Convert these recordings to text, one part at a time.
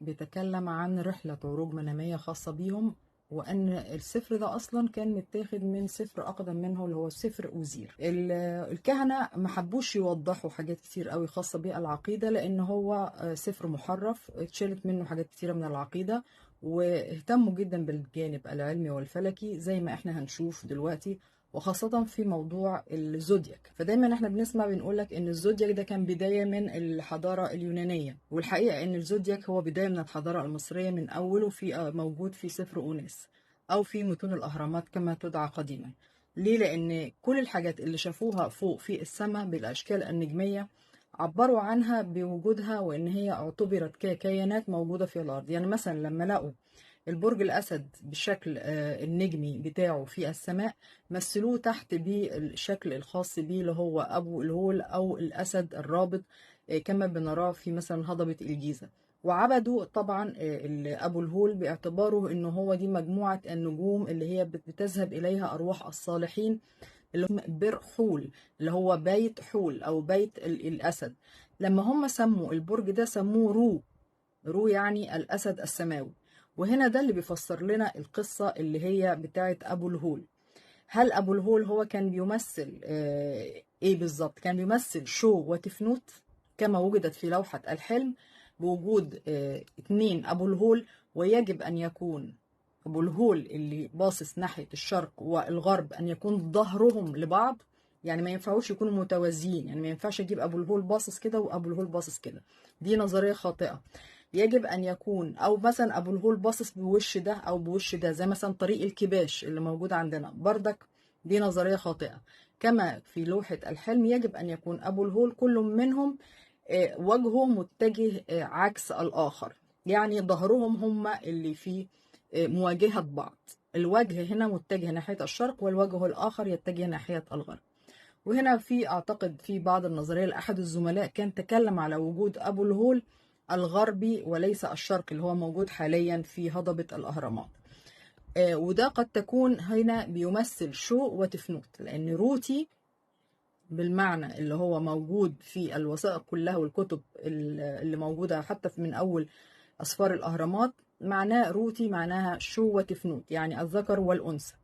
بيتكلم عن رحلة عروج منامية خاصة بيهم، وأن السفر ده أصلا كان متاخد من سفر أقدم منه اللي هو سفر أوزير. الكهنة ما حبوش يوضحوا حاجات كتير قوي خاصة بالعقيدة، لأن هو سفر محرف اتشالت منه حاجات كتيرة من العقيدة، واهتموا جدا بالجانب العلمي والفلكي زي ما احنا هنشوف دلوقتي، وخاصة في موضوع الزودياك. فدايما احنا بنسمع بنقولك ان الزودياك ده كان بداية من الحضارة اليونانية، والحقيقة ان الزودياك هو بداية من الحضارة المصرية من اوله، في موجود في سفر أوناس او في متون الاهرامات كما تدعى قديما. ليه؟ لان كل الحاجات اللي شافوها فوق في السماء بالاشكال النجمية عبروا عنها بوجودها، وان هي اعتبرت ككيانات موجودة في الارض. يعني مثلا لما لقوا البرج الأسد بالشكل النجمي بتاعه في السماء، مثلوه تحت بالشكل الخاص بيه اللي هو أبو الهول أو الأسد الرابط، كما بنراه في مثلا هضبة الجيزة. وعبدوا طبعا أبو الهول باعتباره إنه هو دي مجموعة النجوم اللي هي بتذهب إليها أرواح الصالحين، اللي هم بر حول، اللي هو بيت حول أو بيت الأسد. لما هم سموا البرج ده سموه رو. رو يعني الأسد السماوي. وهنا ده اللي بيفسر لنا القصة اللي هي بتاعت أبو الهول. هل أبو الهول هو كان بيمثل إيه بالظبط؟ كان بيمثل شو وتفنوت كما وجدت في لوحة الحلم، بوجود اتنين أبو الهول، ويجب أن يكون أبو الهول اللي باصص ناحية الشرق والغرب أن يكون ظهرهم لبعض. يعني ما ينفعوش يكونوا متوازيين، يعني ما ينفعش أجيب أبو الهول باصص كده وأبو الهول باصص كده، دي نظرية خاطئة. يجب أن يكون أو مثلا أبو الهول باصص بوش ده أو بوش ده، زي مثلا طريق الكباش اللي موجود عندنا بردك، دي نظرية خاطئة. كما في لوحة الحلم يجب أن يكون أبو الهول كل منهم وجهه متجه عكس الآخر، يعني ظهرهم هم اللي في مواجهة بعض. الوجه هنا متجه ناحية الشرق والوجه الآخر يتجه ناحية الغرب. وهنا في أعتقد في بعض النظرية لأحد الزملاء كان تكلم على وجود أبو الهول الغربي وليس الشرقي اللي هو موجود حاليا في هضبة الأهرامات. وده قد تكون هنا بيمثل شو وتفنوت، لأن روتي بالمعنى اللي هو موجود في الوثائق كلها والكتب اللي موجودة حتى من أول أسفار الأهرامات، معناه روتي معناها شو وتفنوت، يعني الذكر والأنثى.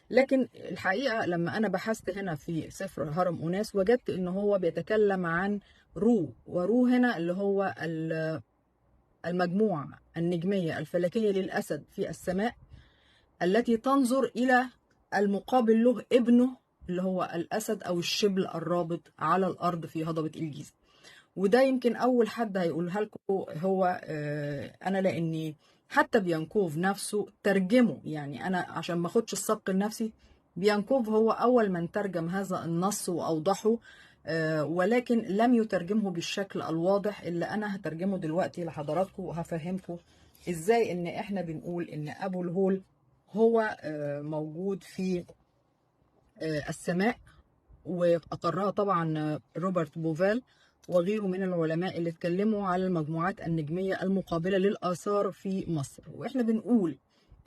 لكن الحقيقة لما أنا بحثت هنا في سفر هرم أوناس وجدت إن هو بيتكلم عن رو، ورو هنا اللي هو المجموعة النجمية الفلكية للأسد في السماء، التي تنظر إلى المقابل له ابنه اللي هو الأسد أو الشبل الرابط على الأرض في هضبة الجيزة. وده يمكن أول حد هيقولها لكم هو أنا، لأني حتى بيانكوف نفسه ترجمه، يعني أنا عشان ما أخدش السبق النفسي، بيانكوف هو أول من ترجم هذا النص وأوضحه، ولكن لم يترجمه بالشكل الواضح اللي أنا هترجمه دلوقتي لحضراتكم، وهفهمكم إزاي إن إحنا بنقول إن أبو الهول هو موجود في السماء. وأقرها طبعا روبرت بوفال وغيره من العلماء اللي اتكلموا على المجموعات النجمية المقابلة للآثار في مصر. وإحنا بنقول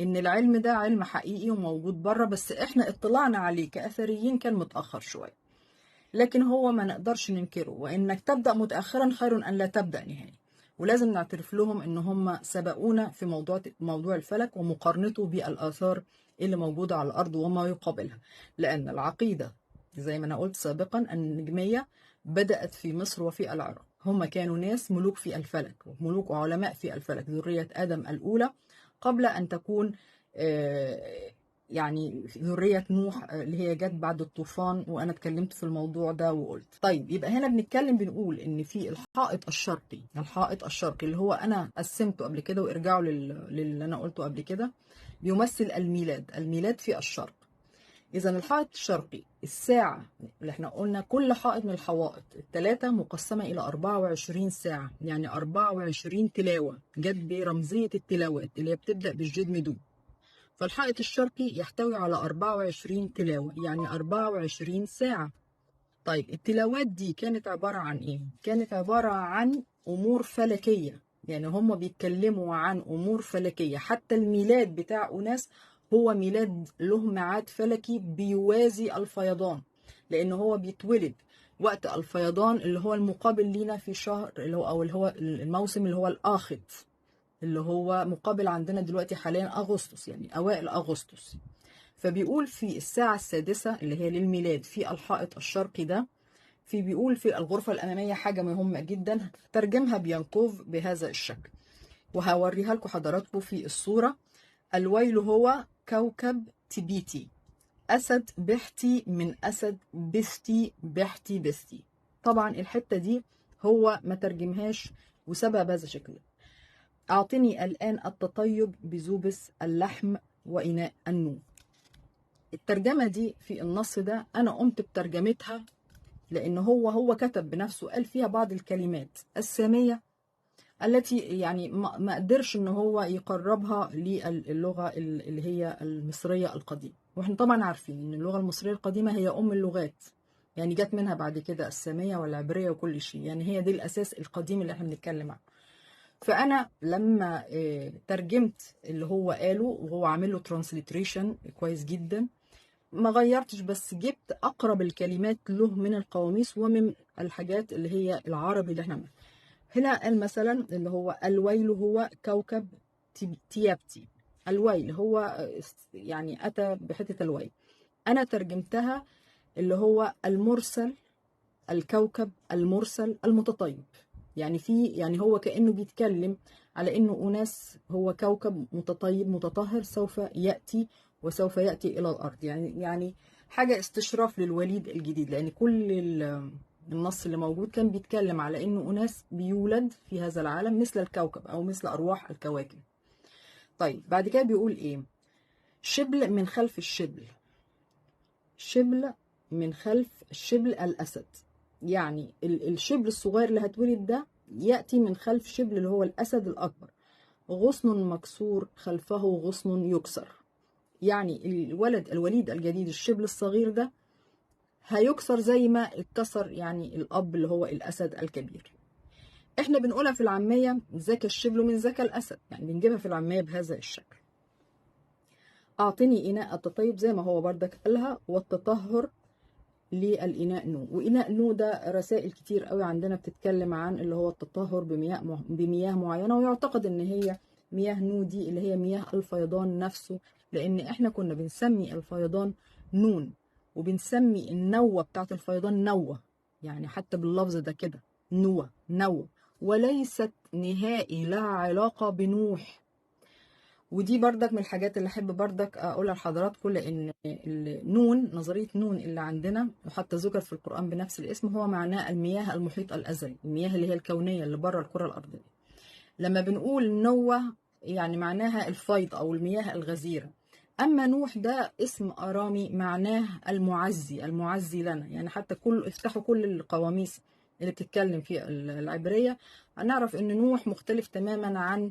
إن العلم ده علم حقيقي وموجود بره، بس إحنا اطلاعنا عليه كأثريين كان متأخر شوية، لكن هو ما نقدرش ننكره، وإنك تبدأ متأخرا خير أن لا تبدأ نهائي. ولازم نعترف لهم إن هم سبقونا في موضوع الفلك ومقارنته بالآثار اللي موجودة على الأرض وما يقابلها، لأن العقيدة زي ما أنا قلت سابقا النجمية بدأت في مصر وفي العراق. هم كانوا ناس ملوك في الفلك وملوك وعلماء في الفلك، ذرية آدم الأولى قبل أن تكون يعني ذرية نوح اللي هي جت بعد الطوفان. وأنا اتكلمت في الموضوع ده وقلت طيب، يبقى هنا بنقول إن في الحائط الشرقي اللي هو أنا قسمته قبل كده، وارجعوا للي أنا قلته قبل كده، بيمثل الميلاد في الشرق. إذا الحائط الشرقي الساعة اللي احنا قلنا كل حائط من الحوائط الثلاثة مقسمة إلى 24 ساعة، يعني 24 تلاوة جت برمزية التلاوات اللي هي بتبدأ بالجد مدود. فالحائط الشرقي يحتوي على 24 تلاوة، يعني 24 ساعة. طيب التلاوات دي كانت عبارة عن إيه؟ كانت عبارة عن أمور فلكية، يعني هم بيتكلموا عن أمور فلكية. حتى الميلاد بتاع أناس هو ميلاد له ميعاد فلكي بيوازي الفيضان، لأن هو بيتولد وقت الفيضان اللي هو المقابل لينا في شهر اللي هو أو اللي هو الموسم اللي هو الآخت. اللي هو مقابل عندنا دلوقتي حاليا أغسطس، يعني أوائل أغسطس. فبيقول في الساعة السادسة اللي هي للميلاد في الحائط الشرقي ده، بيقول في الغرفة الأمامية حاجة مهمة جدا، ترجمها بيانكوف بهذا الشكل، وهوريها لكم حضراتكم في الصورة. الويل هو كوكب تبيتي، أسد بحتي من أسد بستي بحتي بستي. طبعا الحتة دي هو ما ترجمهاش وسبب هذا الشكل. أعطني الآن التطيب بزوبس اللحم وإناء النوم. الترجمة دي في النص ده أنا قمت بترجمتها، لأن هو كتب بنفسه، قال فيها بعض الكلمات السامية التي يعني ما قدرش ان هو يقربها للغة اللي هي المصرية القديمة. واحنا طبعا عارفين ان اللغة المصرية القديمة هي ام اللغات، يعني جت منها بعد كده السامية والعبرية وكل شيء، يعني هي دي الاساس القديم اللي احنا بنتكلم عنه. فانا لما ترجمت اللي هو قاله، وهو عامل له ترانسليتريشن كويس جدا، ما غيرتش، بس جبت اقرب الكلمات له من القواميس ومن الحاجات اللي هي العربي اللي احنا عملنا. هنا قال مثلا اللي هو الويل هو كوكب تيابتي. الويل هو يعني أتى بحتة الويل، أنا ترجمتها اللي هو المرسل، الكوكب المرسل المتطيب. يعني هو كأنه بيتكلم على إنه أناس، هو كوكب متطيب متطهر سوف يأتي، وسوف يأتي إلى الأرض، يعني حاجة استشراف للوليد الجديد، لأن كل النص اللي موجود كان بيتكلم على إنه أناس بيولد في هذا العالم مثل الكوكب أو مثل أرواح الكواكب. طيب بعد كده بيقول إيه؟ شبل من خلف الشبل، شبل من خلف الشبل الأسد، يعني الشبل الصغير اللي هتولد ده يأتي من خلف شبل اللي هو الأسد الأكبر. غصن مكسور خلفه غصن يكسر، يعني الوليد الجديد الشبل الصغير ده هيكسر زي ما اتكسر يعني الأب اللي هو الأسد الكبير. احنا بنقولها في العامية ذاك الشبل من ذاك الأسد، يعني بنجيبها في العامية بهذا الشكل. أعطني إناء التطيب زي ما هو بردك قالها، والتطهر للإناء نو. وإناء نو ده رسائل كتير قوي عندنا بتتكلم عن اللي هو التطهر بمياه معينة، ويعتقد إن هي مياه نو دي اللي هي مياه الفيضان نفسه، لأن إحنا كنا بنسمي الفيضان نون، وبنسمي النوة بتاعت الفيضان نوة، يعني حتى باللفظ ده كده نوة، وليست نهائي لها علاقة بنوح. ودي بردك من الحاجات اللي احب بردك اقولها لحضراتكم، لان النون، نظريه نون اللي عندنا وحتى ذكر في القران بنفس الاسم، هو معناه المياه المحيط الازلي، المياه اللي هي الكونيه اللي بره الكره الارضيه. لما بنقول نوة يعني معناها الفيض او المياه الغزيره. اما نوح ده اسم ارامي معناه المعزي لنا، يعني حتى افتحوا كل القواميس اللي بتتكلم في العبريه، هنعرف ان نوح مختلف تماما عن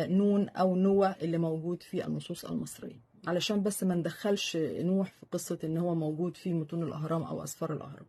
نون او نوى اللي موجود في النصوص المصريه، علشان بس ما ندخلش نوح في قصه ان هو موجود في متون الاهرام او اسفار الاهرام.